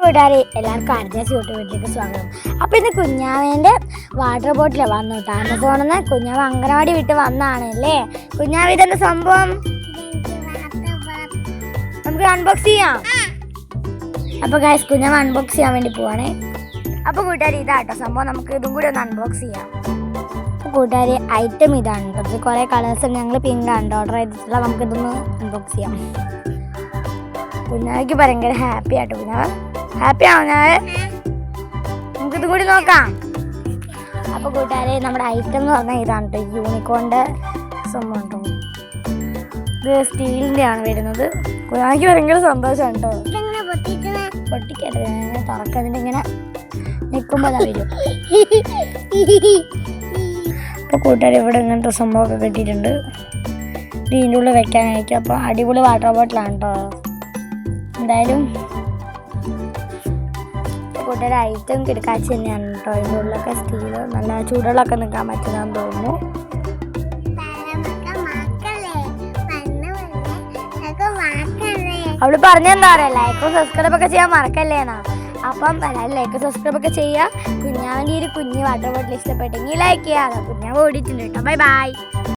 കൂട്ടുകാരെ എല്ലാവർക്കും ആർജാസ് യൂട്യൂബ് വീട്ടിലേക്ക് സ്വാഗതം. അപ്പോൾ ഇന്ന് കുഞ്ഞാവേൻ്റെ വാട്ടർ ബോട്ടിൽ വന്നു കേട്ടോ. ആമസോണിൽ നിന്ന് കുഞ്ഞാവ് അംഗനവാടി വിട്ട് വന്നതാണ് അല്ലേ. കുഞ്ഞാവ് ഇതെന്താ സംഭവം, നമുക്ക് അൺബോക്സ് ചെയ്യാം. അപ്പോൾ ഗൈസ് കുഞ്ഞാവ് അൺബോക്സ് ചെയ്യാൻ വേണ്ടി പോവാണേ. അപ്പോൾ കൂട്ടുകാർ ഇതാട്ടോ സംഭവം, നമുക്ക് ഇതും കൂടി ഒന്ന് അൺബോക്സ് ചെയ്യാം. അപ്പോൾ കൂട്ടുകാർ ഐറ്റം ഇതാണ് കേട്ടോ. കുറേ കളേഴ്സ് ഉണ്ട്, ഞങ്ങൾ പിങ്ക് ആണ് ഓർഡർ ചെയ്തിട്ടുള്ള. നമുക്കിതൊന്ന് അൺബോക്സ് ചെയ്യാം. കുഞ്ഞാവയ്ക്ക് ഭയങ്കര ഹാപ്പി ആട്ടോ. കുഞ്ഞാവ് ഹാപ്പി ആണോ? ഞാൻ നമുക്കിത് കൂടി നോക്കാം. അപ്പോൾ കൂട്ടുകാരെ നമ്മുടെ ഐറ്റം എന്ന് പറഞ്ഞാൽ ഇതാണ് കേട്ടോ, യൂണിക്കോണിൻ്റെ സംഭവം കേട്ടോ. ഇത് സ്റ്റീലിൻ്റെ ആണ് വരുന്നത്. കുഞ്ഞാവയ്ക്ക് ഭയങ്കര സന്തോഷമാണ് കേട്ടോ. പൊട്ടിക്കട്ടെ, തുറക്കതിൻ്റെ ഇങ്ങനെ നിൽക്കുമ്പോൾ അതാ വരും. അപ്പോൾ കൂട്ടുകാർ ഇവിടെ ഇങ്ങനത്തെ സംഭവമൊക്കെ കിട്ടിയിട്ടുണ്ട്. ഇതിൻ്റെ ഉള്ളിൽ വെക്കാനായിരിക്കും. അപ്പോൾ അടിപൊളി വാട്ടർ ബോട്ടിലാണ് കേട്ടോ. എന്തായാലും കൂട്ടുകാർ ഐറ്റം കിടക്കാച്ച് തന്നെയാണ് കേട്ടോ. അതിൻ്റെ ഉള്ളിലൊക്കെ സ്റ്റീല് നല്ല ചൂടുകളൊക്കെ നിൽക്കാൻ പറ്റുന്നതെന്ന് തോന്നുന്നു. അവള് പറഞ്ഞെന്താ പറയുക, ലൈക്കും സബ്സ്ക്രൈബ് ഒക്കെ ചെയ്യാൻ മറക്കല്ലേന്നാ. അപ്പം എല്ലാവരും ലൈക്ക് സബ്സ്ക്രൈബ് ഒക്കെ ചെയ്യുക. കുഞ്ഞാവിൻ്റെ ഒരു കുഞ്ഞ് വാട്ടർ ബോട്ടിൽ ഇഷ്ടപ്പെട്ടെങ്കിൽ ലൈക്ക് ചെയ്യാതെ. കുഞ്ഞാവ് ഓടിയിട്ടുണ്ട് കേട്ടോ. Bye bye.